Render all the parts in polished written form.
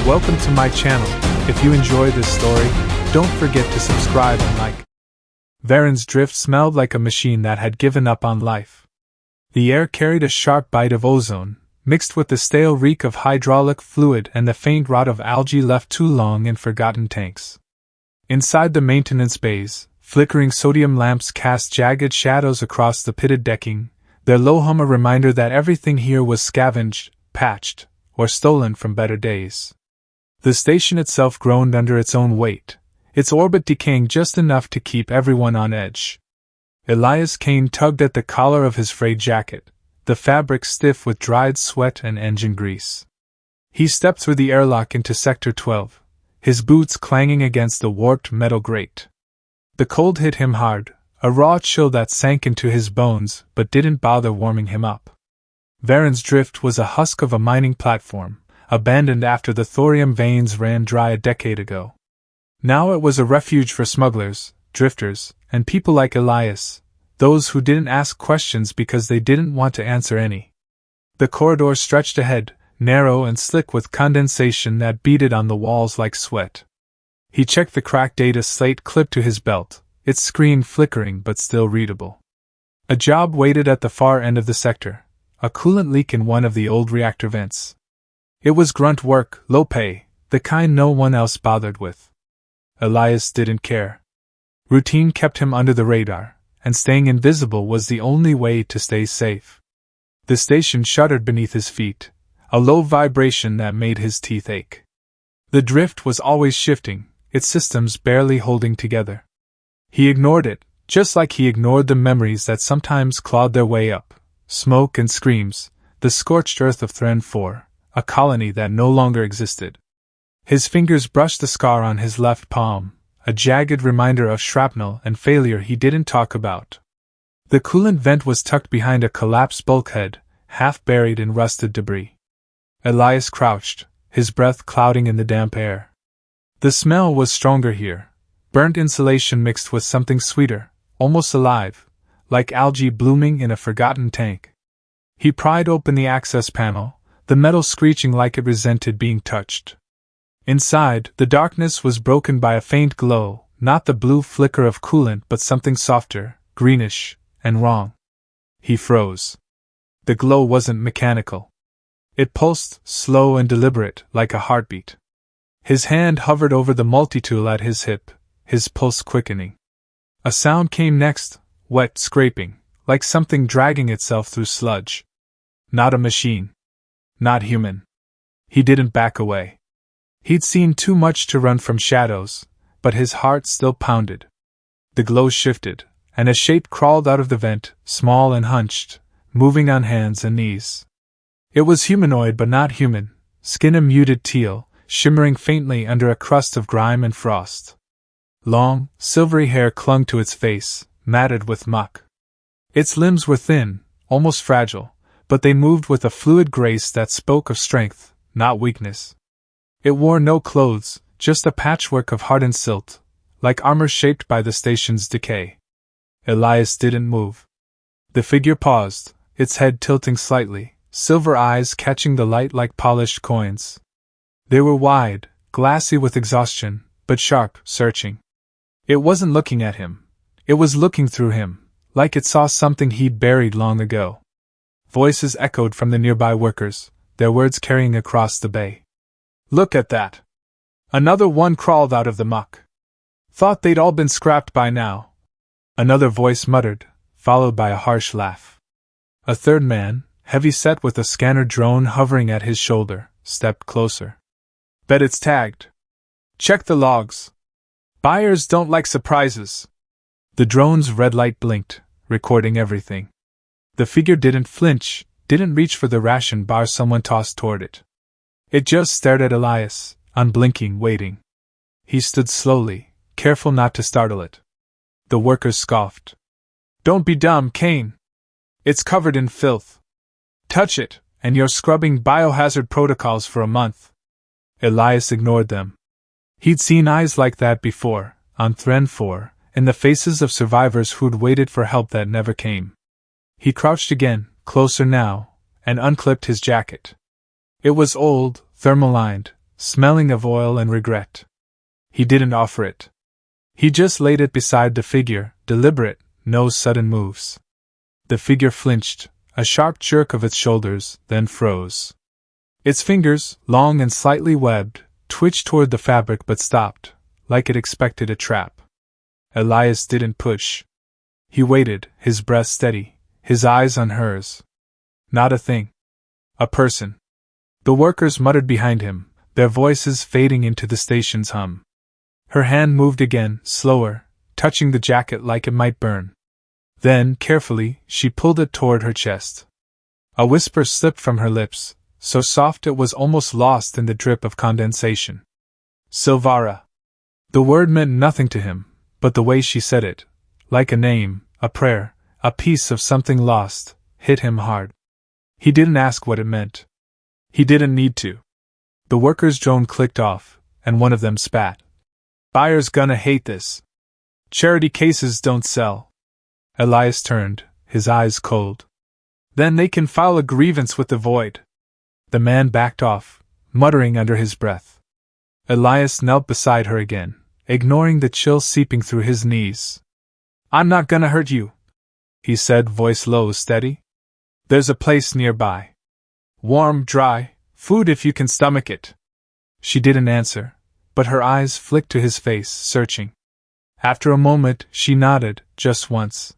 Welcome to my channel. If you enjoy this story, don't forget to subscribe and like. Varren's drift smelled like a machine that had given up on life. The air carried a sharp bite of ozone, mixed with the stale reek of hydraulic fluid and the faint rot of algae left too long in forgotten tanks. Inside the maintenance bays, flickering sodium lamps cast jagged shadows across the pitted decking, their low hum a reminder that everything here was scavenged, patched, or stolen from better days. The station itself groaned under its own weight, its orbit decaying just enough to keep everyone on edge. Elias Kane tugged at the collar of his frayed jacket, the fabric stiff with dried sweat and engine grease. He stepped through the airlock into Sector 12, his boots clanging against the warped metal grate. The cold hit him hard, a raw chill that sank into his bones but didn't bother warming him up. Varren's drift was a husk of a mining platform, abandoned after the thorium veins ran dry a decade ago. Now it was a refuge for smugglers, drifters, and people like Elias, those who didn't ask questions because they didn't want to answer any. The corridor stretched ahead, narrow and slick with condensation that beaded on the walls like sweat. He checked the cracked data slate clipped to his belt, its screen flickering but still readable. A job waited at the far end of the sector, a coolant leak in one of the old reactor vents. It was grunt work, low pay, the kind no one else bothered with. Elias didn't care. Routine kept him under the radar, and staying invisible was the only way to stay safe. The station shuddered beneath his feet, a low vibration that made his teeth ache. The drift was always shifting, its systems barely holding together. He ignored it, just like he ignored the memories that sometimes clawed their way up, smoke and screams, the scorched earth of Thren 4. A colony that no longer existed. His fingers brushed the scar on his left palm, a jagged reminder of shrapnel and failure he didn't talk about. The coolant vent was tucked behind a collapsed bulkhead, half buried in rusted debris. Elias crouched, his breath clouding in the damp air. The smell was stronger here, burnt insulation mixed with something sweeter, almost alive, like algae blooming in a forgotten tank. He pried open the access panel, the metal screeching like it resented being touched. Inside, the darkness was broken by a faint glow, not the blue flicker of coolant but something softer, greenish, and wrong. He froze. The glow wasn't mechanical. It pulsed, slow and deliberate, like a heartbeat. His hand hovered over the multitool at his hip, his pulse quickening. A sound came next, wet scraping, like something dragging itself through sludge. Not a machine. Not human. He didn't back away. He'd seen too much to run from shadows, but his heart still pounded. The glow shifted, and a shape crawled out of the vent, small and hunched, moving on hands and knees. It was humanoid but not human, skin a muted teal, shimmering faintly under a crust of grime and frost. Long, silvery hair clung to its face, matted with muck. Its limbs were thin, almost fragile, but they moved with a fluid grace that spoke of strength, not weakness. It wore no clothes, just a patchwork of hardened silt, like armor shaped by the station's decay. Elias didn't move. The figure paused, its head tilting slightly, silver eyes catching the light like polished coins. They were wide, glassy with exhaustion, but sharp, searching. It wasn't looking at him. It was looking through him, like it saw something he'd buried long ago. Voices echoed from the nearby workers, their words carrying across the bay. "Look at that!" Another one crawled out of the muck. "Thought they'd all been scrapped by now." Another voice muttered, followed by a harsh laugh. A third man, heavy-set with a scanner drone hovering at his shoulder, stepped closer. "Bet it's tagged. Check the logs. Buyers don't like surprises." The drone's red light blinked, recording everything. The figure didn't flinch, didn't reach for the ration bar someone tossed toward it. It just stared at Elias, unblinking, waiting. He stood slowly, careful not to startle it. The workers scoffed. "Don't be dumb, Kane. It's covered in filth. Touch it, and you're scrubbing biohazard protocols for a month." Elias ignored them. He'd seen eyes like that before, on Thren 4, in the faces of survivors who'd waited for help that never came. He crouched again, closer now, and unclipped his jacket. It was old, thermal-lined, smelling of oil and regret. He didn't offer it. He just laid it beside the figure, deliberate, no sudden moves. The figure flinched, a sharp jerk of its shoulders, then froze. Its fingers, long and slightly webbed, twitched toward the fabric but stopped, like it expected a trap. Elias didn't push. He waited, his breath steady, his eyes on hers. Not a thing. A person. The workers muttered behind him, their voices fading into the station's hum. Her hand moved again, slower, touching the jacket like it might burn. Then, carefully, she pulled it toward her chest. A whisper slipped from her lips, so soft it was almost lost in the drip of condensation. Silvara. The word meant nothing to him, but the way she said it, like a name, a prayer, a piece of something lost, hit him hard. He didn't ask what it meant. He didn't need to. The workers' drone clicked off, and one of them spat. Buyer's gonna hate this. Charity cases don't sell. Elias turned, his eyes cold. Then they can file a grievance with the void. The man backed off, muttering under his breath. Elias knelt beside her again, ignoring the chill seeping through his knees. I'm not gonna hurt you, he said, voice low, steady. There's a place nearby. Warm, dry, food if you can stomach it. She didn't answer, but her eyes flicked to his face, searching. After a moment, she nodded, just once.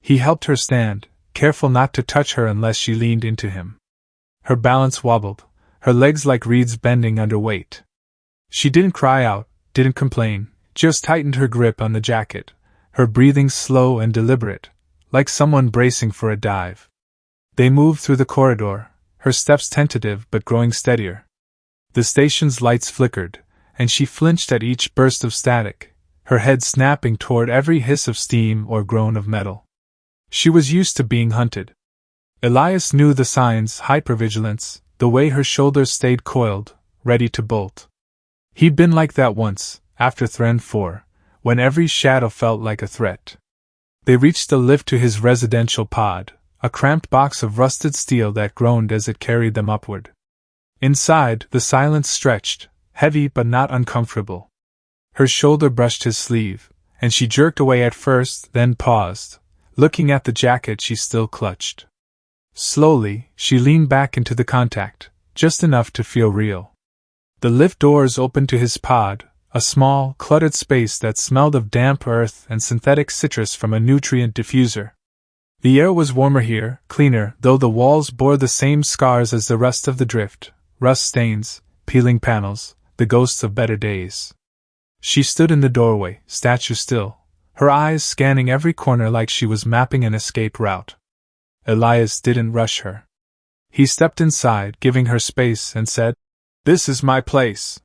He helped her stand, careful not to touch her unless she leaned into him. Her balance wobbled, her legs like reeds bending under weight. She didn't cry out, didn't complain, just tightened her grip on the jacket, her breathing slow and deliberate, like someone bracing for a dive. They moved through the corridor, her steps tentative but growing steadier. The station's lights flickered, and she flinched at each burst of static, her head snapping toward every hiss of steam or groan of metal. She was used to being hunted. Elias knew the signs, hypervigilance, the way her shoulders stayed coiled, ready to bolt. He'd been like that once, after Thren 4, when every shadow felt like a threat. They reached the lift to his residential pod, a cramped box of rusted steel that groaned as it carried them upward. Inside, the silence stretched, heavy but not uncomfortable. Her shoulder brushed his sleeve, and she jerked away at first, then paused, looking at the jacket she still clutched. Slowly, she leaned back into the contact, just enough to feel real. The lift doors opened to his pod, a small, cluttered space that smelled of damp earth and synthetic citrus from a nutrient diffuser. The air was warmer here, cleaner, though the walls bore the same scars as the rest of the drift, rust stains, peeling panels, the ghosts of better days. She stood in the doorway, statue still, her eyes scanning every corner like she was mapping an escape route. Elias didn't rush her. He stepped inside, giving her space, and said, "This is my place.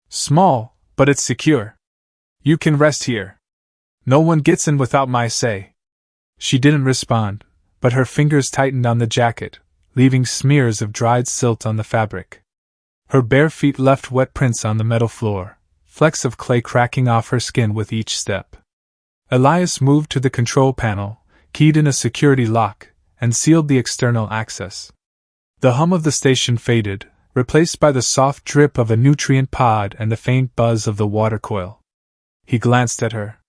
Small, but it's secure. You can rest here. No one gets in without my say." She didn't respond, but her fingers tightened on the jacket, leaving smears of dried silt on the fabric. Her bare feet left wet prints on the metal floor, flecks of clay cracking off her skin with each step. Elias moved to the control panel, keyed in a security lock, and sealed the external access. The hum of the station faded, replaced by the soft drip of a nutrient pod and the faint buzz of the water coil. He glanced at her.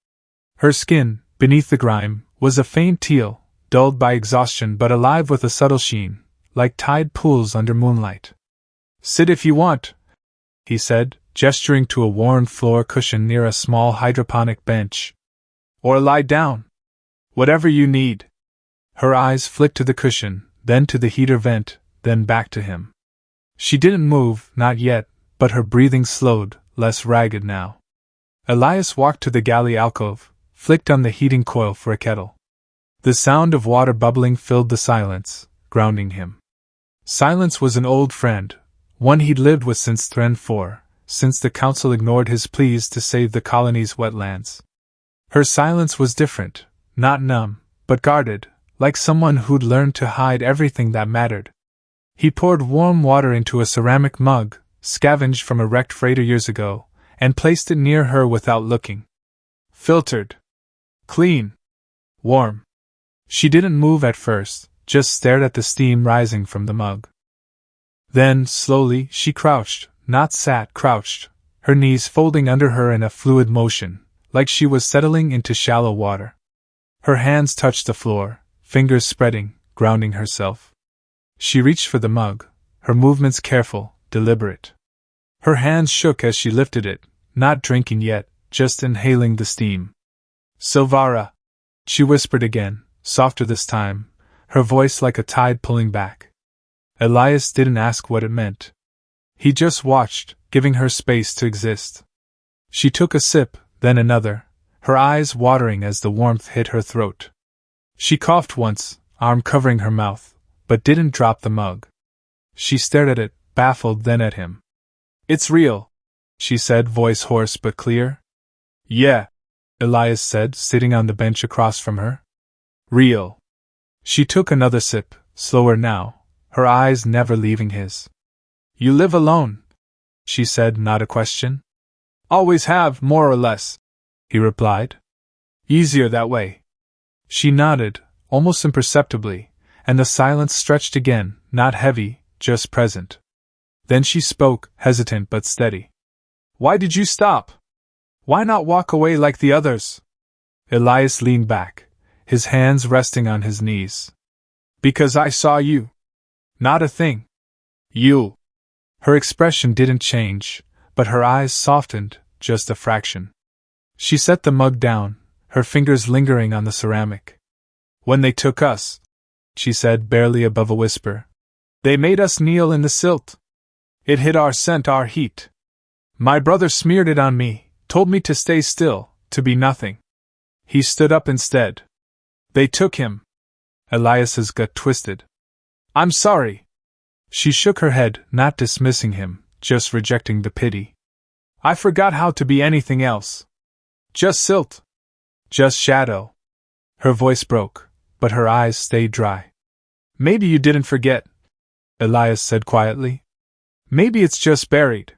Her skin, beneath the grime, was a faint teal, dulled by exhaustion but alive with a subtle sheen, like tide pools under moonlight. "Sit if you want," he said, gesturing to a worn floor cushion near a small hydroponic bench. "Or lie down. Whatever you need." Her eyes flicked to the cushion, then to the heater vent, then back to him. She didn't move, not yet, but her breathing slowed, less ragged now. Elias walked to the galley alcove, flicked on the heating coil for a kettle. The sound of water bubbling filled the silence, grounding him. Silence was an old friend, one he'd lived with since Thren 4, since the council ignored his pleas to save the colony's wetlands. Her silence was different, not numb, but guarded, like someone who'd learned to hide everything that mattered. He poured warm water into a ceramic mug, scavenged from a wrecked freighter years ago, and placed it near her without looking. Filtered. Clean. Warm. She didn't move at first, just stared at the steam rising from the mug. Then, slowly, she crouched, not sat crouched, her knees folding under her in a fluid motion, like she was settling into shallow water. Her hands touched the floor, fingers spreading, grounding herself. She reached for the mug, her movements careful, deliberate. Her hands shook as she lifted it, not drinking yet, just inhaling the steam. "Silvara," she whispered again, softer this time, her voice like a tide pulling back. Elias didn't ask what it meant. He just watched, giving her space to exist. She took a sip, then another, her eyes watering as the warmth hit her throat. She coughed once, arm covering her mouth, but didn't drop the mug. She stared at it, baffled, then at him. "It's real," she said, voice hoarse but clear. "Yeah," Elias said, sitting on the bench across from her. "Real." She took another sip, slower now, her eyes never leaving his. "You live alone?" she said, not a question. "Always have, more or less," he replied. "Easier that way." She nodded, almost imperceptibly, and the silence stretched again, not heavy, just present. Then she spoke, hesitant but steady. "Why did you stop? Why not walk away like the others?" Elias leaned back, his hands resting on his knees. "Because I saw you. Not a thing. You." Her expression didn't change, but her eyes softened, just a fraction. She set the mug down, her fingers lingering on the ceramic. "When they took us," she said, barely above a whisper, "they made us kneel in the silt. It hit our scent, our heat. My brother smeared it on me, told me to stay still, to be nothing. He stood up instead. They took him." Elias's gut twisted. "I'm sorry." She shook her head, not dismissing him, just rejecting the pity. "I forgot how to be anything else. Just silt. Just shadow." Her voice broke, but her eyes stayed dry. "Maybe you didn't forget," Elias said quietly. "Maybe it's just buried."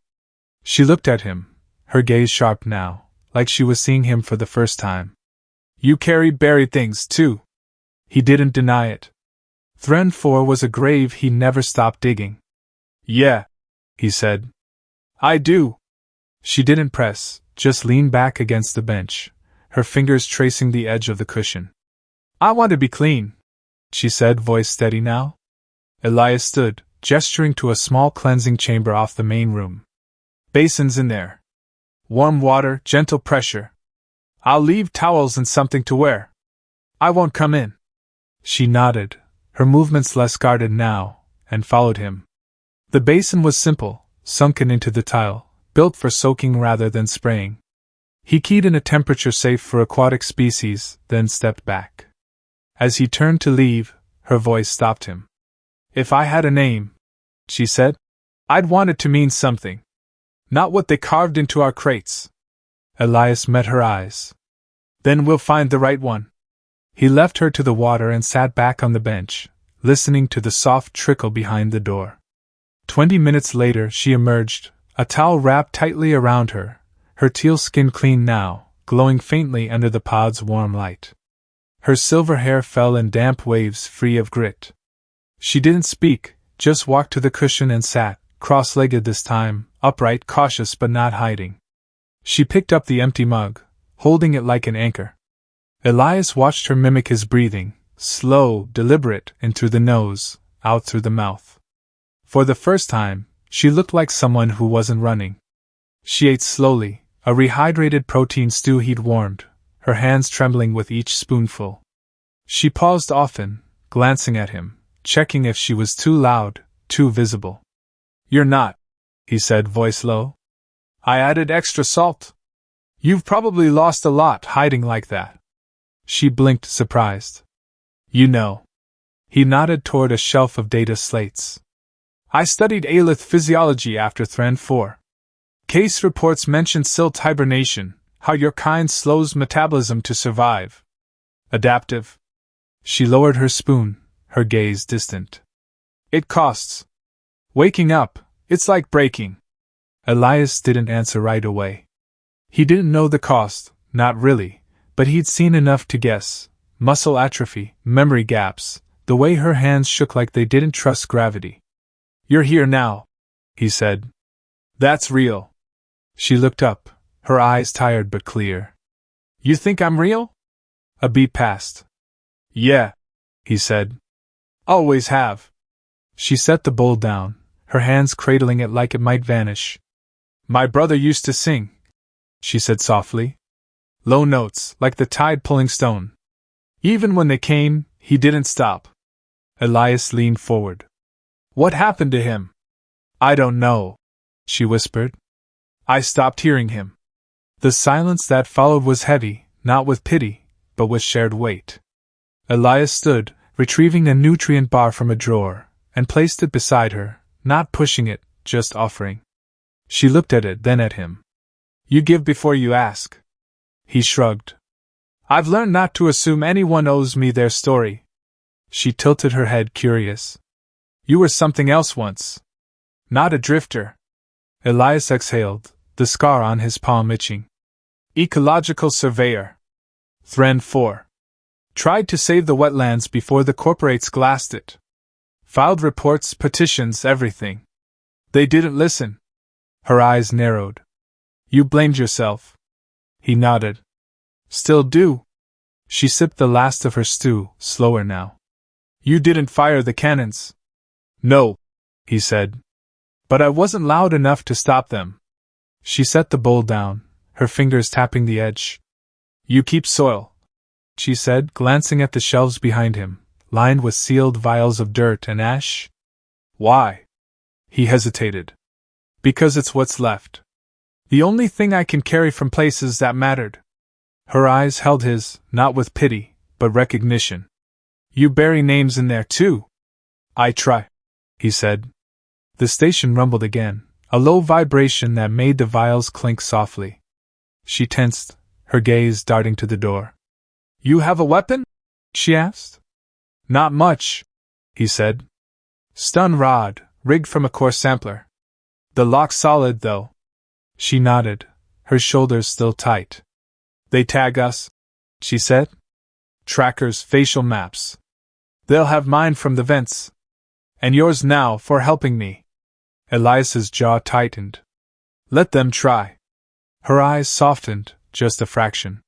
She looked at him, her gaze sharp now, like she was seeing him for the first time. "You carry buried things, too." He didn't deny it. Thren 4 was a grave he never stopped digging. "Yeah," he said. "I do." She didn't press, just leaned back against the bench, her fingers tracing the edge of the cushion. "I want to be clean," she said, voice steady now. Elias stood, gesturing to a small cleansing chamber off the main room. "Basins in there. Warm water, gentle pressure. I'll leave towels and something to wear. I won't come in." She nodded, her movements less guarded now, and followed him. The basin was simple, sunken into the tile, built for soaking rather than spraying. He keyed in a temperature safe for aquatic species, then stepped back. As he turned to leave, her voice stopped him. "If I had a name," she said, "I'd want it to mean something. Not what they carved into our crates." Elias met her eyes. "Then we'll find the right one." He left her to the water and sat back on the bench, listening to the soft trickle behind the door. 20 minutes later she emerged, a towel wrapped tightly around her, her teal skin clean now, glowing faintly under the pod's warm light. Her silver hair fell in damp waves free of grit. She didn't speak, just walked to the cushion and sat, cross-legged this time, upright, cautious but not hiding. She picked up the empty mug, holding it like an anchor. Elias watched her mimic his breathing, slow, deliberate, in through the nose, out through the mouth. For the first time, she looked like someone who wasn't running. She ate slowly, a rehydrated protein stew he'd warmed, her hands trembling with each spoonful. She paused often, glancing at him, checking if she was too loud, too visible. "You're not," he said, voice low. "I added extra salt. You've probably lost a lot hiding like that." She blinked, surprised. "You know." He nodded toward a shelf of data slates. "I studied Aelith physiology after Thren 4. Case reports mention silt hibernation, how your kind slows metabolism to survive. Adaptive." She lowered her spoon, her gaze distant. "It costs. Waking up, it's like breaking." Elias didn't answer right away. He didn't know the cost, not really, but he'd seen enough to guess. Muscle atrophy, memory gaps, the way her hands shook like they didn't trust gravity. "You're here now," he said. That's real. She looked up, her eyes tired but clear. You think I'm real? A beat passed. Yeah, he said. Always have. She set the bowl down, her hands cradling it like it might vanish. My brother used to sing, she said softly. Low notes, like the tide pulling stone. Even when they came, he didn't stop. Elias leaned forward. What happened to him? I don't know, she whispered. I stopped hearing him. The silence that followed was heavy, not with pity, but with shared weight. Elias stood, retrieving a nutrient bar from a drawer, and placed it beside her, not pushing it, just offering. She looked at it, then at him. You give before you ask. He shrugged. I've learned not to assume anyone owes me their story. She tilted her head, curious. You were something else once. Not a drifter. Elias exhaled, the scar on his palm itching. Ecological surveyor. Thren 4. Tried to save the wetlands before the corporates glassed it. Filed reports, petitions, everything. They didn't listen. Her eyes narrowed. You blamed yourself. He nodded. Still do. She sipped the last of her stew, slower now. You didn't fire the cannons. No, he said. But I wasn't loud enough to stop them. She set the bowl down, her fingers tapping the edge. You keep soil, she said, glancing at the shelves behind him, lined with sealed vials of dirt and ash. Why? He hesitated. Because it's what's left. The only thing I can carry from places that mattered. Her eyes held his, not with pity, but recognition. You bury names in there too. I try, he said. The station rumbled again, a low vibration that made the vials clink softly. She tensed, her gaze darting to the door. You have a weapon? She asked. Not much, he said. Stun rod, rigged from a core sampler. The lock's solid, though. She nodded, her shoulders still tight. They tag us, she said. Trackers, facial maps. They'll have mine from the vents. And yours now for helping me. Elias's jaw tightened. Let them try. Her eyes softened, just a fraction.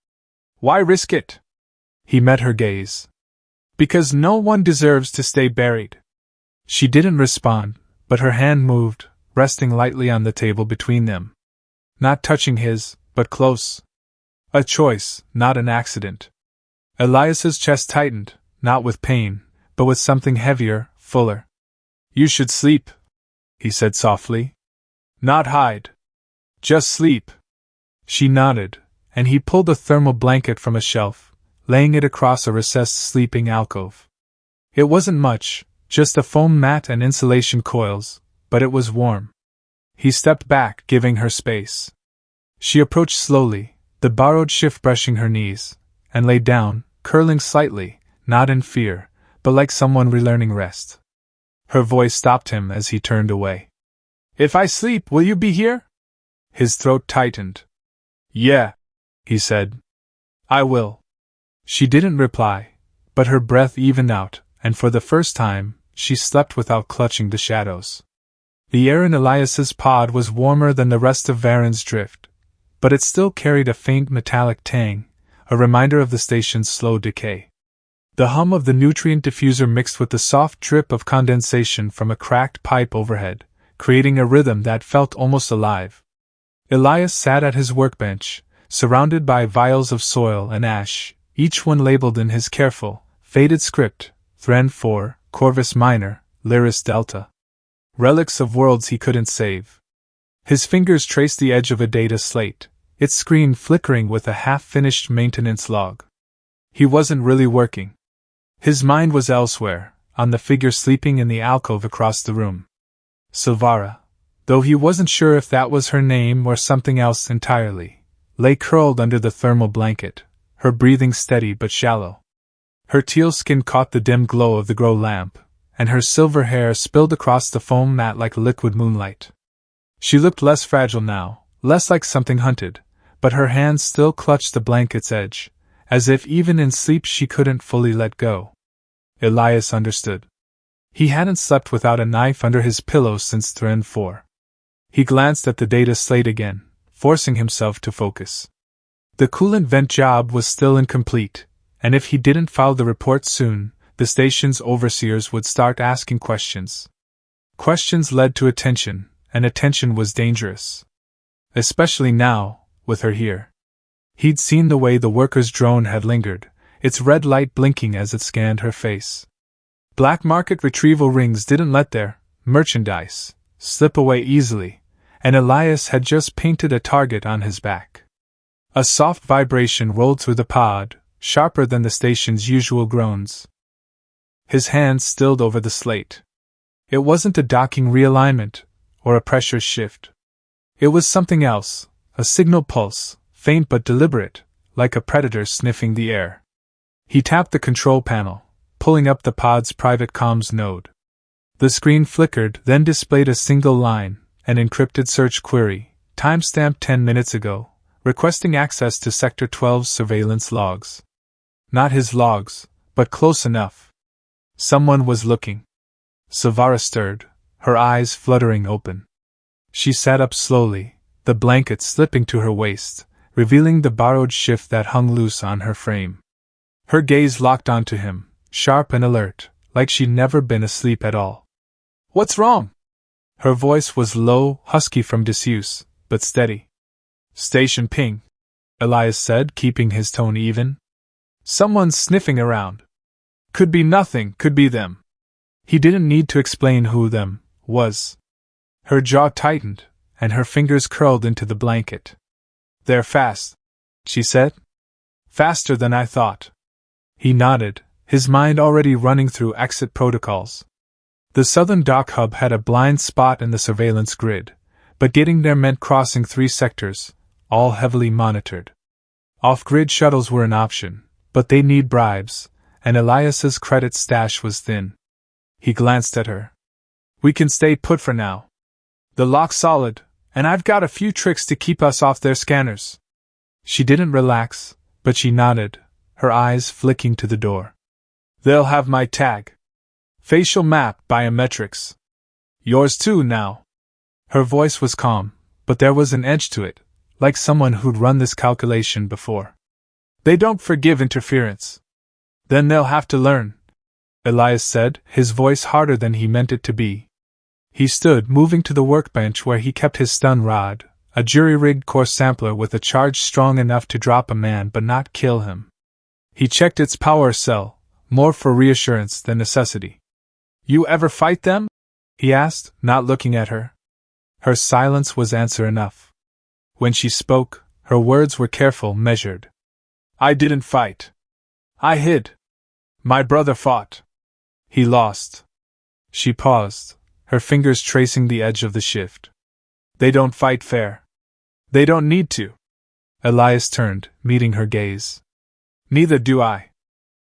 Why risk it? He met her gaze. Because no one deserves to stay buried. She didn't respond, but her hand moved, resting lightly on the table between them. Not touching his, but close. A choice, not an accident. Elias's chest tightened, not with pain, but with something heavier, fuller. You should sleep, he said softly. Not hide. Just sleep. She nodded, and he pulled a thermal blanket from a shelf, laying it across a recessed sleeping alcove. It wasn't much, just a foam mat and insulation coils, but it was warm. He stepped back, giving her space. She approached slowly, the borrowed shift brushing her knees, and lay down, curling slightly, not in fear, but like someone relearning rest. Her voice stopped him as he turned away. If I sleep, will you be here? His throat tightened. Yeah, he said. I will. She didn't reply, but her breath evened out, and for the first time, she slept without clutching the shadows. The air in Elias's pod was warmer than the rest of Varren's drift, but it still carried a faint metallic tang, a reminder of the station's slow decay. The hum of the nutrient diffuser mixed with the soft drip of condensation from a cracked pipe overhead, creating a rhythm that felt almost alive. Elias sat at his workbench, surrounded by vials of soil and ash, each one labeled in his careful, faded script, Thren 4, Corvus Minor, Lyris Delta. Relics of worlds he couldn't save. His fingers traced the edge of a data slate, its screen flickering with a half-finished maintenance log. He wasn't really working. His mind was elsewhere, on the figure sleeping in the alcove across the room. Silvara, though he wasn't sure if that was her name or something else entirely, lay curled under the thermal blanket, her breathing steady but shallow. Her teal skin caught the dim glow of the grow lamp, and her silver hair spilled across the foam mat like liquid moonlight. She looked less fragile now, less like something hunted, but her hands still clutched the blanket's edge, as if even in sleep she couldn't fully let go. Elias understood. He hadn't slept without a knife under his pillow since Thren 4. He glanced at the data slate again, forcing himself to focus. The coolant vent job was still incomplete, and if he didn't file the report soon, the station's overseers would start asking questions. Questions led to attention, and attention was dangerous. Especially now, with her here. He'd seen the way the worker's drone had lingered, its red light blinking as it scanned her face. Black market retrieval rings didn't let their merchandise slip away easily, and Elias had just painted a target on his back. A soft vibration rolled through the pod, sharper than the station's usual groans. His hand stilled over the slate. It wasn't a docking realignment, or a pressure shift. It was something else, a signal pulse, faint but deliberate, like a predator sniffing the air. He tapped the control panel, pulling up the pod's private comms node. The screen flickered, then displayed a single line, an encrypted search query, timestamped 10 minutes ago, requesting access to Sector 12's surveillance logs. Not his logs, but close enough. Someone was looking. Savara stirred, her eyes fluttering open. She sat up slowly, the blanket slipping to her waist, revealing the borrowed shift that hung loose on her frame. Her gaze locked onto him, sharp and alert, like she'd never been asleep at all. "What's wrong?" Her voice was low, husky from disuse, but steady. "Station ping," Elias said, keeping his tone even. "Someone's sniffing around. Could be nothing, could be them." He didn't need to explain who them was. Her jaw tightened, and her fingers curled into the blanket. "They're fast," she said. "Faster than I thought." He nodded, his mind already running through exit protocols. The southern dock hub had a blind spot in the surveillance grid, but getting there meant crossing 3 sectors, all heavily monitored. Off-grid shuttles were an option, but they need bribes, and Elias's credit stash was thin. He glanced at her. "We can stay put for now. The lock's solid, and I've got a few tricks to keep us off their scanners." She didn't relax, but she nodded, her eyes flicking to the door. "They'll have my tag. Facial map biometrics. Yours too now." Her voice was calm, but there was an edge to it, like someone who'd run this calculation before. "They don't forgive interference." "Then they'll have to learn," Elias said, his voice harder than he meant it to be. He stood, moving to the workbench where he kept his stun rod, a jury-rigged core sampler with a charge strong enough to drop a man but not kill him. He checked its power cell, more for reassurance than necessity. "You ever fight them?" he asked, not looking at her. Her silence was answer enough. When she spoke, her words were careful, measured. "I didn't fight. I hid. My brother fought. He lost." She paused, her fingers tracing the edge of the shift. "They don't fight fair. They don't need to." Elias turned, meeting her gaze. "Neither do I."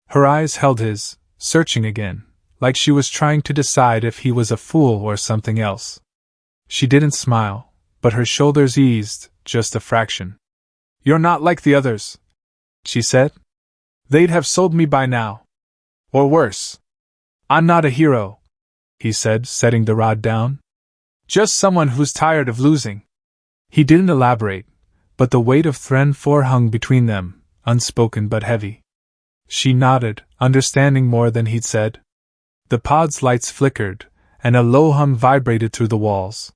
Her eyes held his, searching again, like she was trying to decide if he was a fool or something else. She didn't smile, but her shoulders eased, just a fraction. "You're not like the others," she said. "They'd have sold me by now. Or worse. I'm not a hero," he said, setting the rod down. "Just someone who's tired of losing." He didn't elaborate, but the weight of Thren 4 hung between them, unspoken but heavy. She nodded, understanding more than he'd said. The pod's lights flickered, and a low hum vibrated through the walls.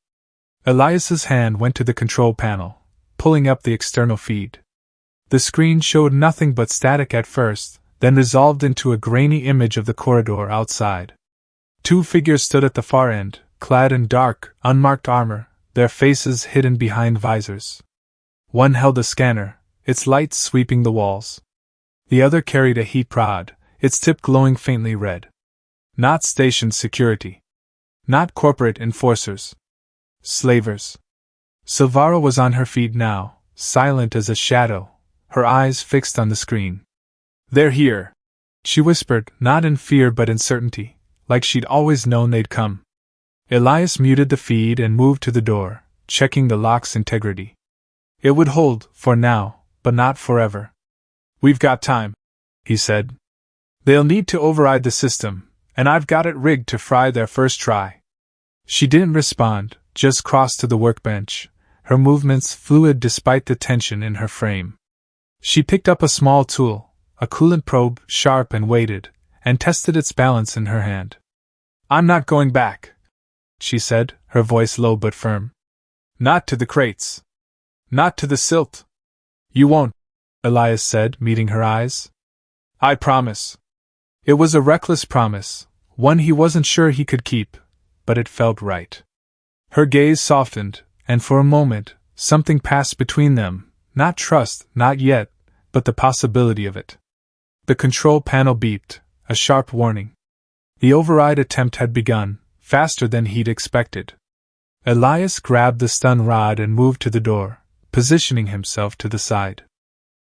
Elias's hand went to the control panel, pulling up the external feed. The screen showed nothing but static at first, then resolved into a grainy image of the corridor outside. 2 figures stood at the far end, clad in dark, unmarked armor, their faces hidden behind visors. One held a scanner, its lights sweeping the walls. The other carried a heat prod, its tip glowing faintly red. Not station security. Not corporate enforcers. Slavers. Silvara was on her feet now, silent as a shadow, her eyes fixed on the screen. "They're here," she whispered, not in fear but in certainty, like she'd always known they'd come. Elias muted the feed and moved to the door, checking the lock's integrity. It would hold, for now, but not forever. "We've got time," he said. "They'll need to override the system, and I've got it rigged to fry their first try." She didn't respond, just crossed to the workbench, her movements fluid despite the tension in her frame. She picked up a small tool, a coolant probe, sharp and weighted, and tested its balance in her hand. "I'm not going back," she said, her voice low but firm. "Not to the crates. Not to the silt." "You won't," Elias said, meeting her eyes. "I promise." It was a reckless promise, one he wasn't sure he could keep, but it felt right. Her gaze softened, and for a moment, something passed between them, not trust, not yet, but the possibility of it. The control panel beeped, a sharp warning. The override attempt had begun, faster than he'd expected. Elias grabbed the stun rod and moved to the door, positioning himself to the side.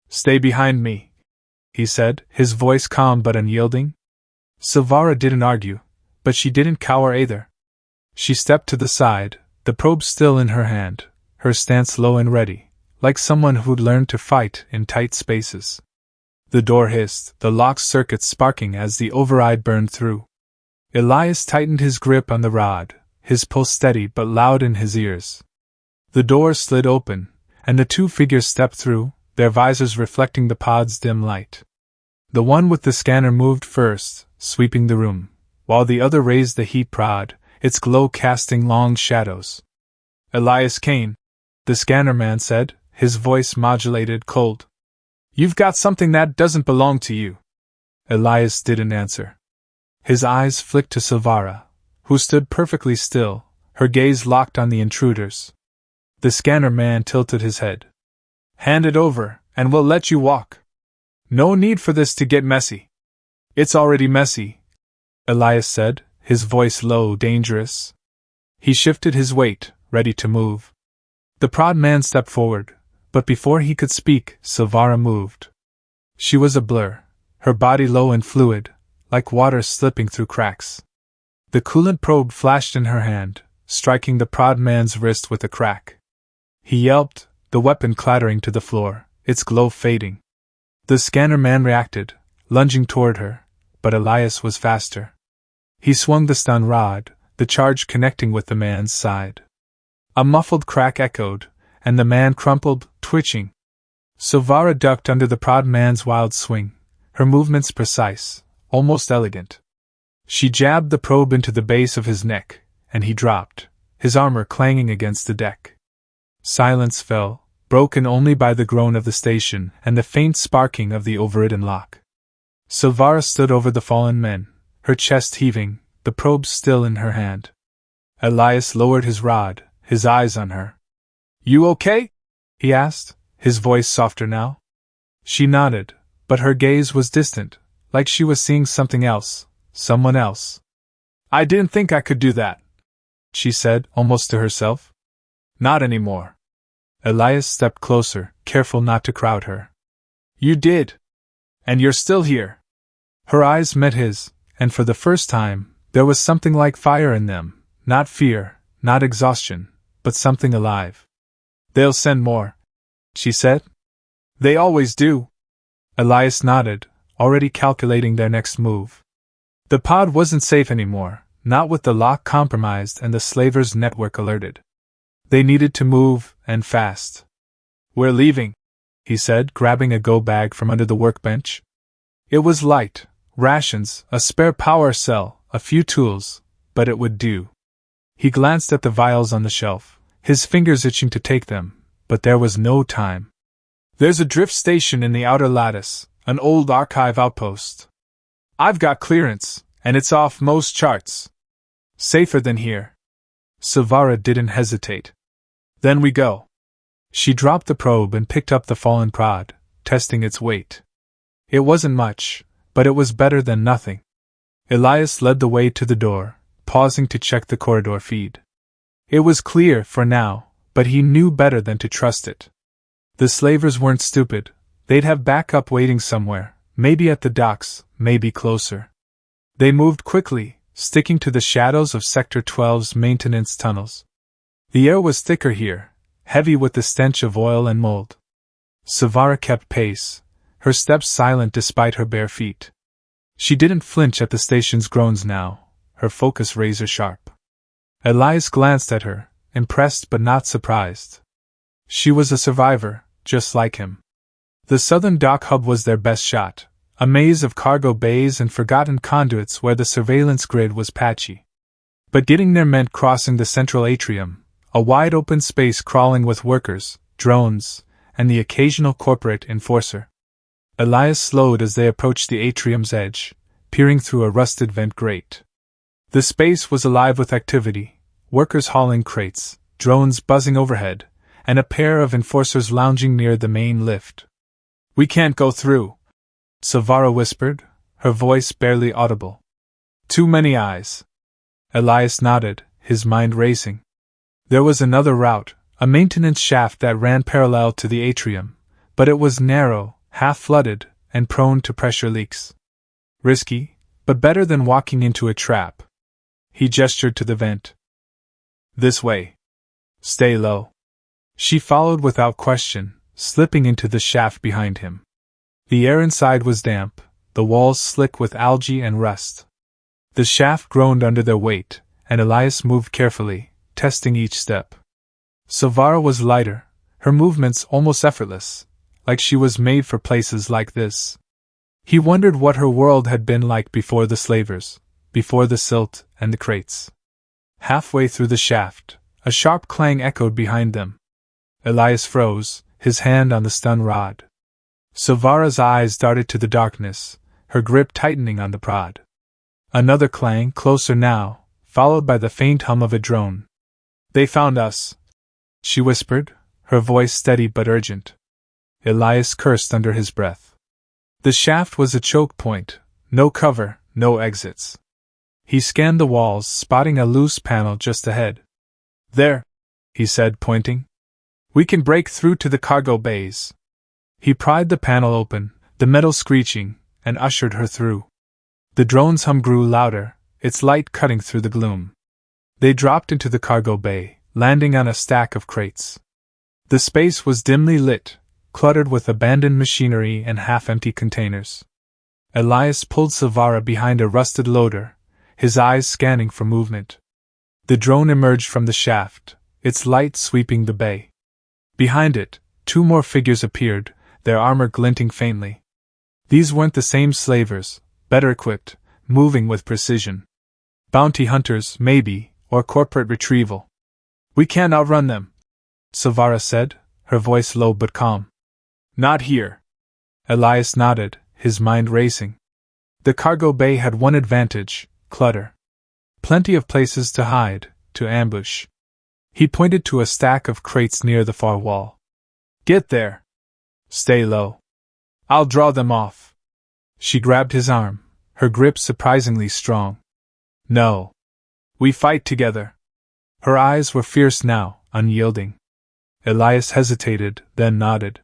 "Stay behind me," he said, his voice calm but unyielding. Silvara didn't argue, but she didn't cower either. She stepped to the side, the probe still in her hand, her stance low and ready, like someone who'd learned to fight in tight spaces. The door hissed, the lock circuits sparking as the override burned through. Elias tightened his grip on the rod, his pulse steady but loud in his ears. The door slid open, and the two figures stepped through, their visors reflecting the pod's dim light. The one with the scanner moved first, sweeping the room, while the other raised the heat prod, its glow casting long shadows. "Elias Kane," the scanner man said, his voice modulated cold. "You've got something that doesn't belong to you." Elias didn't answer. His eyes flicked to Silvara, who stood perfectly still, her gaze locked on the intruders. The scanner man tilted his head. "Hand it over, and we'll let you walk. No need for this to get messy." "It's already messy," Elias said, his voice low, dangerous. He shifted his weight, ready to move. The prod man stepped forward, but before he could speak, Silvara moved. She was a blur, her body low and fluid, like water slipping through cracks. The coolant probe flashed in her hand, striking the prod man's wrist with a crack. He yelped, the weapon clattering to the floor, its glow fading. The scanner man reacted, lunging toward her, but Elias was faster. He swung the stun rod, the charge connecting with the man's side. A muffled crack echoed, and the man crumpled, twitching. Silvara ducked under the prod man's wild swing, her movements precise, almost elegant. She jabbed the probe into the base of his neck, and he dropped, his armor clanging against the deck. Silence fell, broken only by the groan of the station and the faint sparking of the overridden lock. Silvara stood over the fallen men, her chest heaving, the probe still in her hand. Elias lowered his rod, his eyes on her. "You okay?" he asked, his voice softer now. She nodded, but her gaze was distant, like she was seeing something else, someone else. "I didn't think I could do that," she said, almost to herself. "Not anymore." Elias stepped closer, careful not to crowd her. "You did. And you're still here." Her eyes met his, and for the first time, there was something like fire in them, not fear, not exhaustion, but something alive. "They'll send more," she said. "They always do." Elias nodded, already calculating their next move. The pod wasn't safe anymore, not with the lock compromised and the slavers' network alerted. They needed to move, and fast. "We're leaving," he said, grabbing a go bag from under the workbench. It was light, rations, a spare power cell, a few tools, but it would do. He glanced at the vials on the shelf, his fingers itching to take them, but there was no time. "There's a drift station in the outer lattice, an old archive outpost. I've got clearance, and it's off most charts. Safer than here." Silvara didn't hesitate. "Then we go." She dropped the probe and picked up the fallen prod, testing its weight. It wasn't much, but it was better than nothing. Elias led the way to the door, pausing to check the corridor feed. It was clear for now, but he knew better than to trust it. The slavers weren't stupid. They'd have backup waiting somewhere, maybe at the docks, maybe closer. They moved quickly, sticking to the shadows of Sector 12's maintenance tunnels. The air was thicker here, heavy with the stench of oil and mold. Silvara kept pace, her steps silent despite her bare feet. She didn't flinch at the station's groans now, her focus razor sharp. Elias glanced at her, impressed but not surprised. She was a survivor, just like him. The southern dock hub was their best shot, a maze of cargo bays and forgotten conduits where the surveillance grid was patchy. But getting there meant crossing the central atrium, a wide open space crawling with workers, drones, and the occasional corporate enforcer. Elias slowed as they approached the atrium's edge, peering through a rusted vent grate. The space was alive with activity, workers hauling crates, drones buzzing overhead, and a pair of enforcers lounging near the main lift. "We can't go through," Silvara whispered, her voice barely audible. "Too many eyes." Elias nodded, his mind racing. There was another route, a maintenance shaft that ran parallel to the atrium, but it was narrow, half-flooded, and prone to pressure leaks. Risky, but better than walking into a trap. He gestured to the vent. "This way. Stay low." She followed without question, slipping into the shaft behind him. The air inside was damp, the walls slick with algae and rust. The shaft groaned under their weight, and Elias moved carefully, testing each step. Silvara was lighter, her movements almost effortless, like she was made for places like this. He wondered what her world had been like before the slavers, before the silt and the crates. Halfway through the shaft, a sharp clang echoed behind them. Elias froze, his hand on the stun rod. Silvara's eyes darted to the darkness, her grip tightening on the prod. Another clang, closer now, followed by the faint hum of a drone. "They found us," she whispered, her voice steady but urgent. Elias cursed under his breath. The shaft was a choke point, no cover, no exits. He scanned the walls, spotting a loose panel just ahead. "There," he said, pointing. "We can break through to the cargo bays." He pried the panel open, the metal screeching, and ushered her through. The drone's hum grew louder, its light cutting through the gloom. They dropped into the cargo bay, landing on a stack of crates. The space was dimly lit, cluttered with abandoned machinery and half-empty containers. Elias pulled Silvara behind a rusted loader, his eyes scanning for movement. The drone emerged from the shaft, its light sweeping the bay. Behind it, two more figures appeared, their armor glinting faintly. These weren't the same slavers, better equipped, moving with precision. Bounty hunters, maybe, or corporate retrieval. "We can't outrun them," Silvara said, her voice low but calm. "Not here." Elias nodded, his mind racing. The cargo bay had one advantage: clutter. Plenty of places to hide, to ambush. He pointed to a stack of crates near the far wall. "Get there. Stay low. I'll draw them off." She grabbed his arm, her grip surprisingly strong. "No. We fight together." Her eyes were fierce now, unyielding. Elias hesitated, then nodded.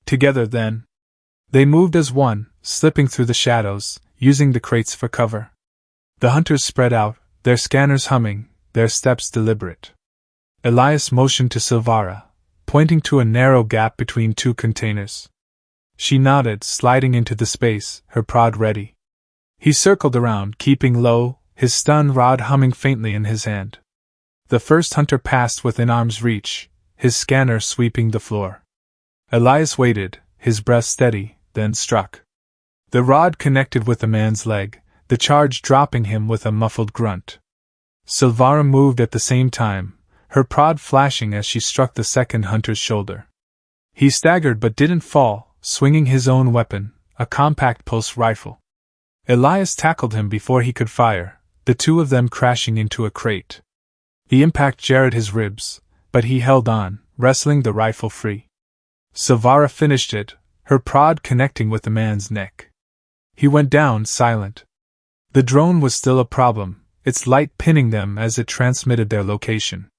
"Together, then." They moved as one, slipping through the shadows, using the crates for cover. The hunters spread out, their scanners humming, their steps deliberate. Elias motioned to Silvara, pointing to a narrow gap between two containers. She nodded, sliding into the space, her prod ready. He circled around, keeping low, his stun rod humming faintly in his hand. The first hunter passed within arm's reach, his scanner sweeping the floor. Elias waited, his breath steady, then struck. The rod connected with the man's leg, the charge dropping him with a muffled grunt. Silvara moved at the same time, her prod flashing as she struck the second hunter's shoulder. He staggered but didn't fall, swinging his own weapon, a compact pulse rifle. Elias tackled him before he could fire, the two of them crashing into a crate. The impact jarred his ribs, but he held on, wrestling the rifle free. Silvara finished it, her prod connecting with the man's neck. He went down silent. The drone was still a problem, its light pinning them as it transmitted their location.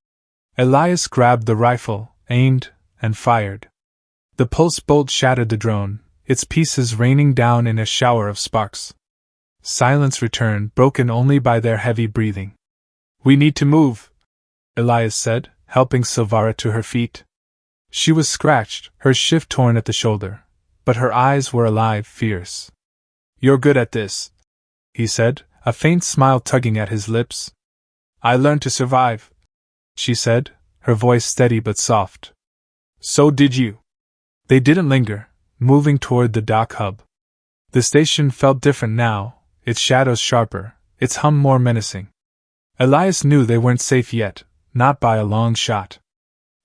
Elias grabbed the rifle, aimed, and fired. The pulse bolt shattered the drone, its pieces raining down in a shower of sparks. Silence returned, broken only by their heavy breathing. "We need to move," Elias said, helping Silvara to her feet. She was scratched, her shift torn at the shoulder, but her eyes were alive, fierce. "You're good at this," he said, a faint smile tugging at his lips. "I learned to survive," she said, her voice steady but soft. So did you. They didn't linger, moving toward the dock hub. The station felt different now, its shadows sharper, its hum more menacing. Elias knew they weren't safe yet, not by a long shot.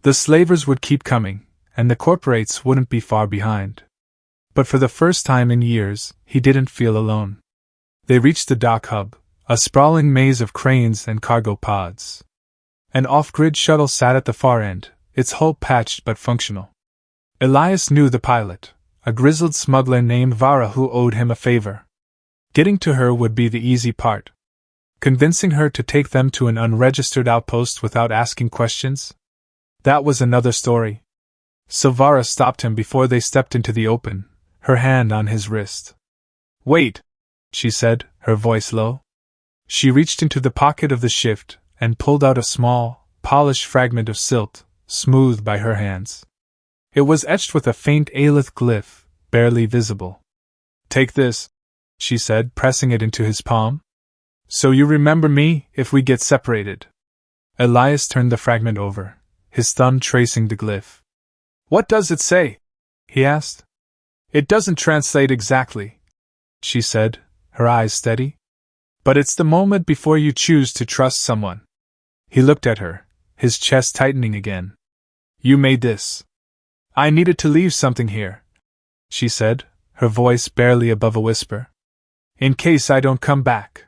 The slavers would keep coming, and the corporates wouldn't be far behind. But for the first time in years, he didn't feel alone. They reached the dock hub, a sprawling maze of cranes and cargo pods. An off-grid shuttle sat at the far end, its hull patched but functional. Elias knew the pilot, a grizzled smuggler named Varren who owed him a favor. Getting to her would be the easy part. Convincing her to take them to an unregistered outpost without asking questions? That was another story. Varren stopped him before they stepped into the open, her hand on his wrist. Wait, she said, her voice low. She reached into the pocket of the shift and pulled out a small, polished fragment of silt, smoothed by her hands. It was etched with a faint Aelith glyph, barely visible. Take this, she said, pressing it into his palm. So you remember me, if we get separated. Elias turned the fragment over, his thumb tracing the glyph. What does it say? He asked. It doesn't translate exactly, she said, her eyes steady. But it's the moment before you choose to trust someone. He looked at her, his chest tightening again. You made this. I needed to leave something here, she said, her voice barely above a whisper. In case I don't come back.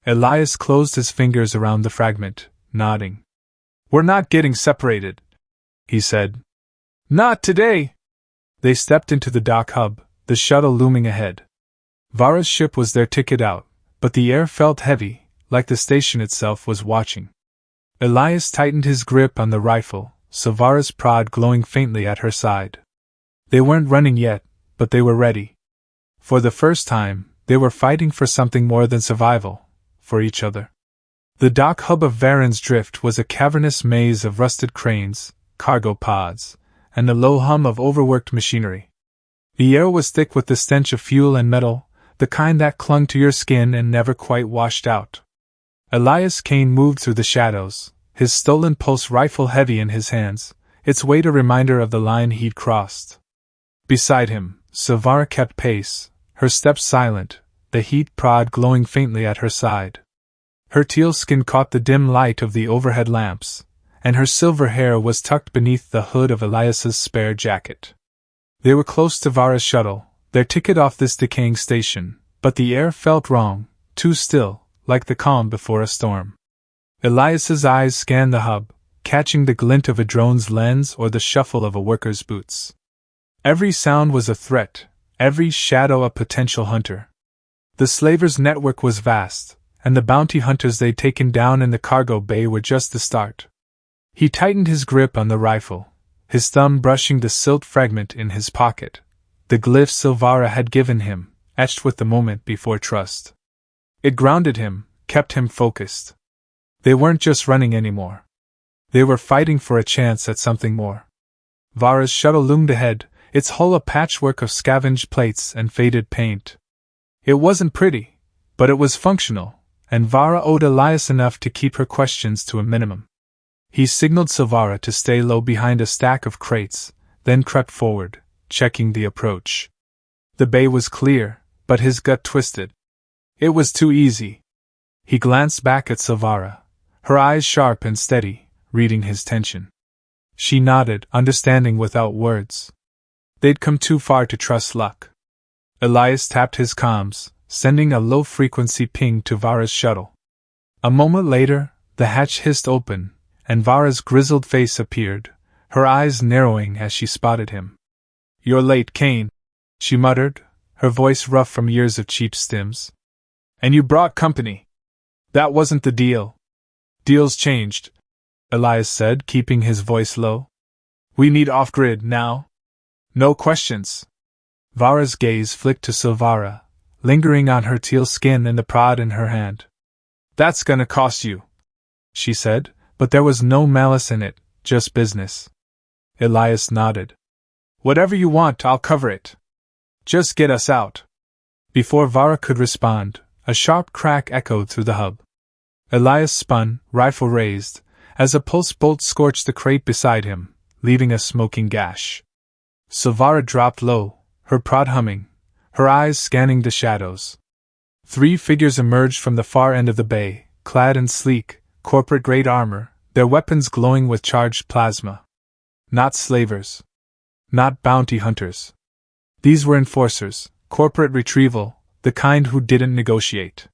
Elias closed his fingers around the fragment, nodding. We're not getting separated, he said. Not today. They stepped into the dock hub, the shuttle looming ahead. Varren's ship was their ticket out, but the air felt heavy, like the station itself was watching. Elias tightened his grip on the rifle, Varren's prod glowing faintly at her side. They weren't running yet, but they were ready. For the first time, they were fighting for something more than survival, for each other. The dock hub of Varren's drift was a cavernous maze of rusted cranes, cargo pods, and the low hum of overworked machinery. The air was thick with the stench of fuel and metal, the kind that clung to your skin and never quite washed out. Elias Kane moved through the shadows, his stolen pulse rifle heavy in his hands, its weight a reminder of the line he'd crossed. Beside him, Varren kept pace, her steps silent, the heat prod glowing faintly at her side. Her teal skin caught the dim light of the overhead lamps, and her silver hair was tucked beneath the hood of Elias's spare jacket. They were close to Varren's shuttle, their ticket off this decaying station, but the air felt wrong, too still, like the calm before a storm. Elias's eyes scanned the hub, catching the glint of a drone's lens or the shuffle of a worker's boots. Every sound was a threat, every shadow a potential hunter. The slavers' network was vast, and the bounty hunters they'd taken down in the cargo bay were just the start. He tightened his grip on the rifle, his thumb brushing the silt fragment in his pocket, the glyph Varren had given him, etched with the moment before trust. It grounded him, kept him focused. They weren't just running anymore. They were fighting for a chance at something more. Varren's shuttle loomed ahead, its hull a patchwork of scavenged plates and faded paint. It wasn't pretty, but it was functional, and Varren owed Elias enough to keep her questions to a minimum. He signaled Varren to stay low behind a stack of crates, then crept forward, checking the approach. The bay was clear, but his gut twisted. It was too easy. He glanced back at Varren, her eyes sharp and steady, reading his tension. She nodded, understanding without words. They'd come too far to trust luck. Elias tapped his comms, sending a low-frequency ping to Varren's shuttle. A moment later, the hatch hissed open, and Varren's grizzled face appeared, her eyes narrowing as she spotted him. "You're late, Kane," she muttered, her voice rough from years of cheap stims. "And you brought company. That wasn't the deal." "Deal's changed," Elias said, keeping his voice low. "We need off-grid now. No questions." Varren's gaze flicked to Varren, lingering on her teal skin and the prod in her hand. "That's gonna cost you," she said, but there was no malice in it, just business. Elias nodded. "Whatever you want, I'll cover it. Just get us out." Before Varren could respond, a sharp crack echoed through the hub. Elias spun, rifle raised, as a pulse bolt scorched the crate beside him, leaving a smoking gash. Silvara dropped low, her prod humming, her eyes scanning the shadows. 3 figures emerged from the far end of the bay, clad in sleek, corporate-grade armor, their weapons glowing with charged plasma. Not slavers. Not bounty hunters. These were enforcers, corporate retrieval, the kind who didn't negotiate.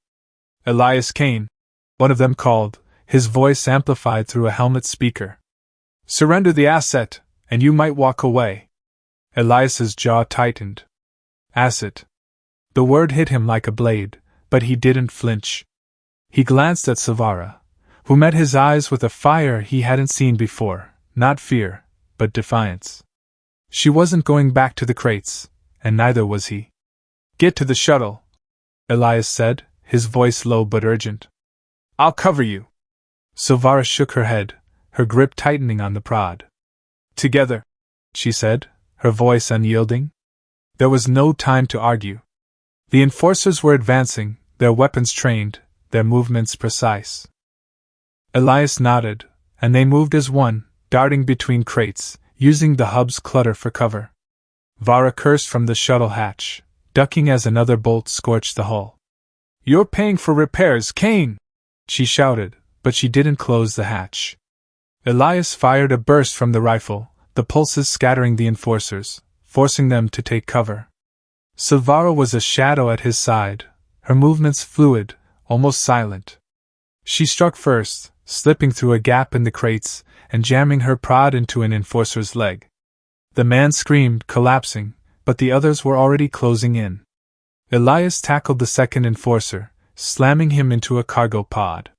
Elias Kane, one of them called, his voice amplified through a helmet speaker. Surrender the asset, and you might walk away. Elias's jaw tightened. Asset. The word hit him like a blade, but he didn't flinch. He glanced at Silvara, who met his eyes with a fire he hadn't seen before, not fear, but defiance. She wasn't going back to the crates, and neither was he. Get to the shuttle, Elias said, his voice low but urgent. I'll cover you. Silvara shook her head, her grip tightening on the prod. Together, she said, her voice unyielding. There was no time to argue. The enforcers were advancing, their weapons trained, their movements precise. Elias nodded, and they moved as one, darting between crates, using the hub's clutter for cover. Varren cursed from the shuttle hatch, ducking as another bolt scorched the hull. You're paying for repairs, Kane! She shouted, but she didn't close the hatch. Elias fired a burst from the rifle, the pulses scattering the enforcers, forcing them to take cover. Silvara was a shadow at his side, her movements fluid, almost silent. She struck first, slipping through a gap in the crates and jamming her prod into an enforcer's leg. The man screamed, collapsing, but the others were already closing in. Elias tackled the second enforcer, slamming him into a cargo pod.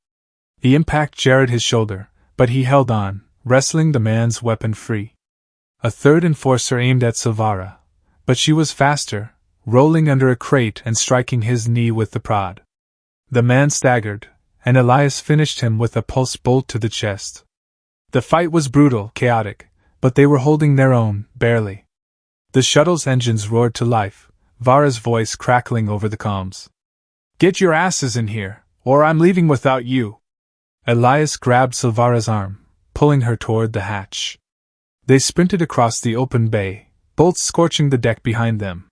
The impact jarred his shoulder, but he held on, wrestling the man's weapon free. A third enforcer aimed at Silvara, but she was faster, rolling under a crate and striking his knee with the prod. The man staggered, and Elias finished him with a pulse bolt to the chest. The fight was brutal, chaotic, but they were holding their own, barely. The shuttle's engines roared to life, Varren's voice crackling over the comms. Get your asses in here, or I'm leaving without you. Elias grabbed Silvara's arm, pulling her toward the hatch. They sprinted across the open bay, bolts scorching the deck behind them.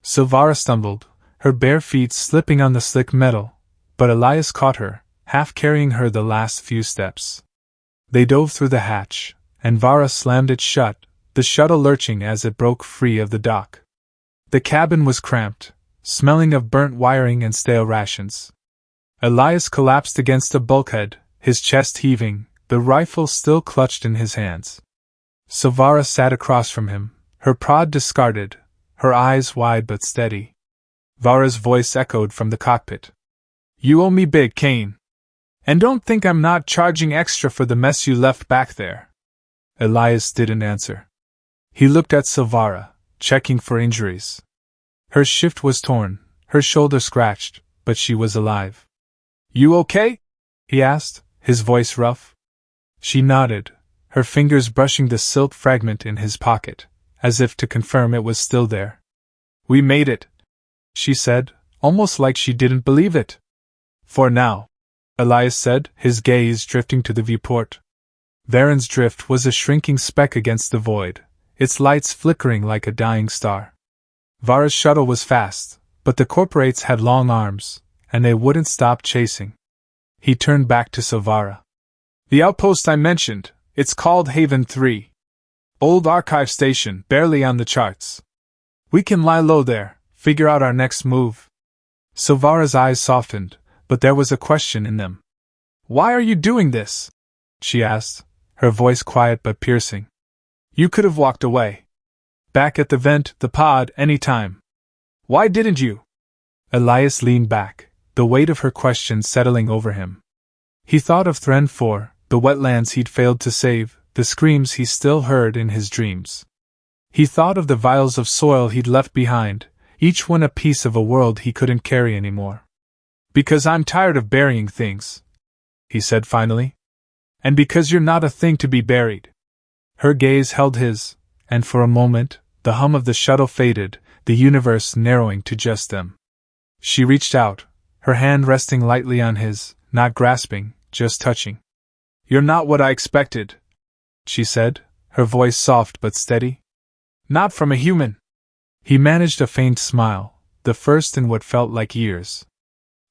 Silvara stumbled, her bare feet slipping on the slick metal, but Elias caught her, half carrying her the last few steps. They dove through the hatch, and Varren slammed it shut, the shuttle lurching as it broke free of the dock. The cabin was cramped, smelling of burnt wiring and stale rations. Elias collapsed against a bulkhead, his chest heaving, the rifle still clutched in his hands. Silvara sat across from him, her prod discarded, her eyes wide but steady. Varren's voice echoed from the cockpit. You owe me big, Kane. And don't think I'm not charging extra for the mess you left back there. Elias didn't answer. He looked at Silvara, checking for injuries. Her shift was torn, her shoulder scratched, but she was alive. You okay? He asked, his voice rough. She nodded, her fingers brushing the silt fragment in his pocket, as if to confirm it was still there. We made it, she said, almost like she didn't believe it. For now, Elias said, his gaze drifting to the viewport. Varren's drift was a shrinking speck against the void, its lights flickering like a dying star. Varren's shuttle was fast, but the corporates had long arms, and they wouldn't stop chasing. He turned back to Silvara. The outpost I mentioned, it's called Haven 3. Old archive station, barely on the charts. We can lie low there, figure out our next move. Silvara's eyes softened, but there was a question in them. Why are you doing this? She asked, her voice quiet but piercing. You could have walked away. Back at the vent, the pod, any time. Why didn't you? Elias leaned back, the weight of her question settling over him. He thought of Thren 4, the wetlands he'd failed to save, the screams he still heard in his dreams. He thought of the vials of soil he'd left behind, each one a piece of a world he couldn't carry anymore. Because I'm tired of burying things, he said finally. And because you're not a thing to be buried. Her gaze held his, and for a moment, the hum of the shuttle faded, the universe narrowing to just them. She reached out, her hand resting lightly on his, not grasping, just touching. "You're not what I expected," she said, her voice soft but steady. "Not from a human." He managed a faint smile, the first in what felt like years.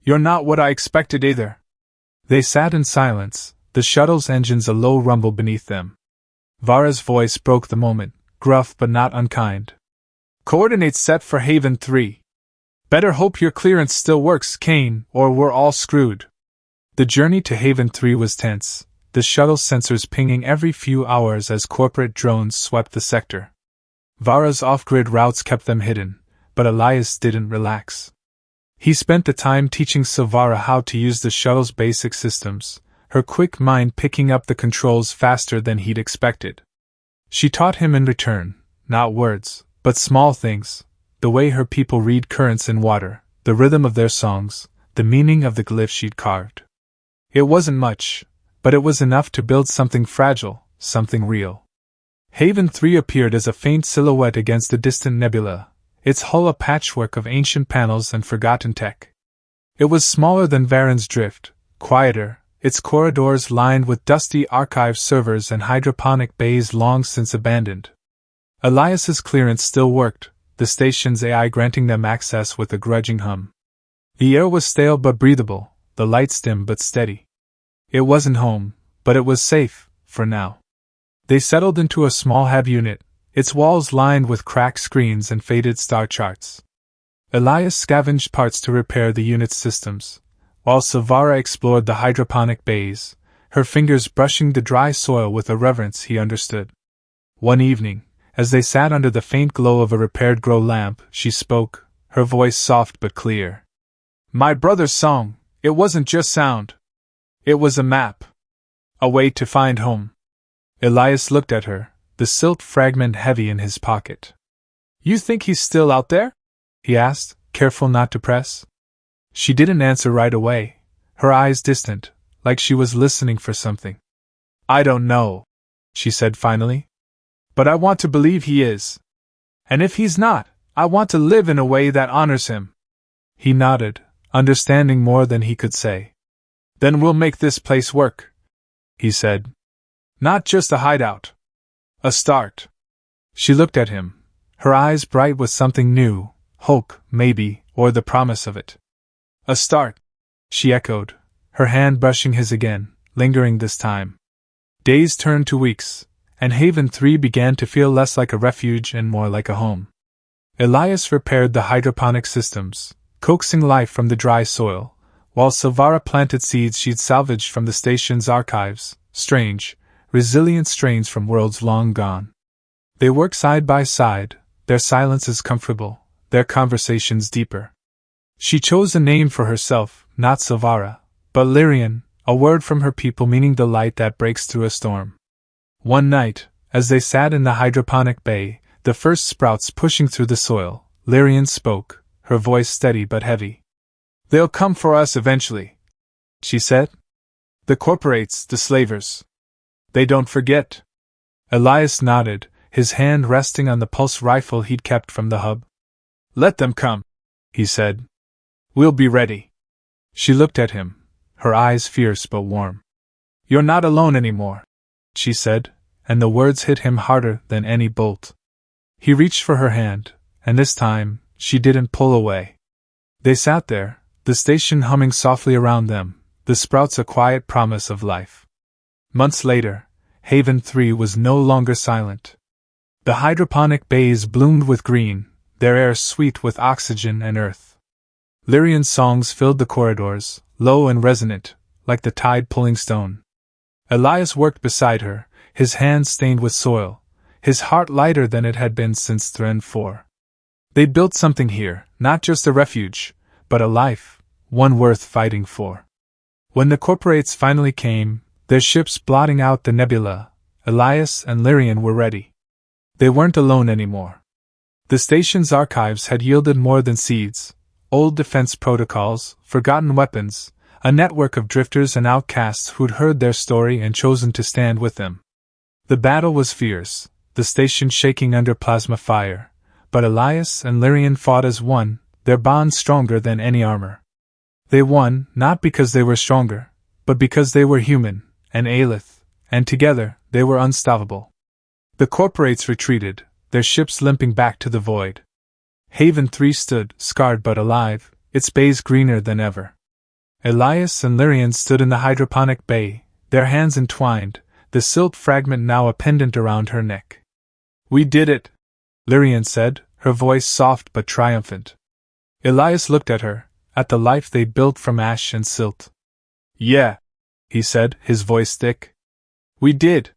"You're not what I expected either." They sat in silence, the shuttle's engines a low rumble beneath them. Vara's voice broke the moment, gruff but not unkind. "Coordinates set for Haven 3. Better hope your clearance still works, Kane, or we're all screwed." The journey to Haven 3 was tense, the shuttle's sensors pinging every few hours as corporate drones swept the sector. Vara's off-grid routes kept them hidden, but Elias didn't relax. He spent the time teaching Silvara how to use the shuttle's basic systems, her quick mind picking up the controls faster than he'd expected. She taught him in return, not words, but small things, the way her people read currents in water, the rhythm of their songs, the meaning of the glyphs she'd carved. It wasn't much, but it was enough to build something fragile, something real. Haven 3 appeared as a faint silhouette against the distant nebula, its hull a patchwork of ancient panels and forgotten tech. It was smaller than Varren's drift, quieter, its corridors lined with dusty archive servers and hydroponic bays long since abandoned. Elias's clearance still worked, the station's AI granting them access with a grudging hum. The air was stale but breathable, the lights dim but steady. It wasn't home, but it was safe, for now. They settled into a small hab unit, its walls lined with cracked screens and faded star charts. Elias scavenged parts to repair the unit's systems, while Silvara explored the hydroponic bays, her fingers brushing the dry soil with a reverence he understood. One evening, as they sat under the faint glow of a repaired grow lamp, she spoke, her voice soft but clear. "My brother's song, it wasn't just sound. It was a map. A way to find home." Elias looked at her, the silt fragment heavy in his pocket. "You think he's still out there?" he asked, careful not to press. She didn't answer right away, her eyes distant, like she was listening for something. "I don't know," she said finally. "But I want to believe he is. And if he's not, I want to live in a way that honors him." He nodded, understanding more than he could say. "Then we'll make this place work," he said. "Not just a hideout. A start." She looked at him, her eyes bright with something new, hope, maybe, or the promise of it. "A start," she echoed, her hand brushing his again, lingering this time. Days turned to weeks, and Haven 3 began to feel less like a refuge and more like a home. Elias repaired the hydroponic systems, coaxing life from the dry soil, while Silvara planted seeds she'd salvaged from the station's archives, strange, resilient strains from worlds long gone. They worked side by side, their silences comfortable, their conversations deeper. She chose a name for herself, not Silvara, but Lyrian, a word from her people meaning the light that breaks through a storm. One night, as they sat in the hydroponic bay, the first sprouts pushing through the soil, Lyrian spoke, her voice steady but heavy. "They'll come for us eventually," she said. "The corporates, the slavers. They don't forget." Elias nodded, his hand resting on the pulse rifle he'd kept from the hub. "Let them come," he said. "We'll be ready." She looked at him, her eyes fierce but warm. "You're not alone anymore," she said, and the words hit him harder than any bolt. He reached for her hand, and this time, she didn't pull away. They sat there, the station humming softly around them, the sprouts a quiet promise of life. Months later, Haven 3 was no longer silent. The hydroponic bays bloomed with green, their air sweet with oxygen and earth. Lyrian songs filled the corridors, low and resonant, like the tide pulling stone. Elias worked beside her, his hands stained with soil, his heart lighter than it had been since Thren 4. They built something here, not just a refuge, but a life, one worth fighting for. When the corporates finally came, their ships blotting out the nebula, Elias and Lyrian were ready. They weren't alone anymore. The station's archives had yielded more than seeds, old defense protocols, forgotten weapons, a network of drifters and outcasts who'd heard their story and chosen to stand with them. The battle was fierce, the station shaking under plasma fire, but Elias and Lyrian fought as one, their bond stronger than any armor. They won, not because they were stronger, but because they were human, and Aelith, and together, they were unstoppable. The corporates retreated, their ships limping back to the void. Haven 3 stood, scarred but alive, its bays greener than ever. Elias and Lyrian stood in the hydroponic bay, their hands entwined, the silt fragment now a pendant around her neck. "We did it," Lyrian said, her voice soft but triumphant. Elias looked at her, at the life they'd built from ash and silt. "Yeah," he said, his voice thick. "We did."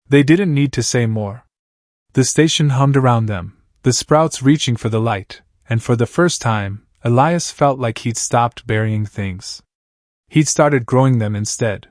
They didn't need to say more. The station hummed around them, the sprouts reaching for the light, and for the first time, Elias felt like he'd stopped burying things. He'd started growing them instead.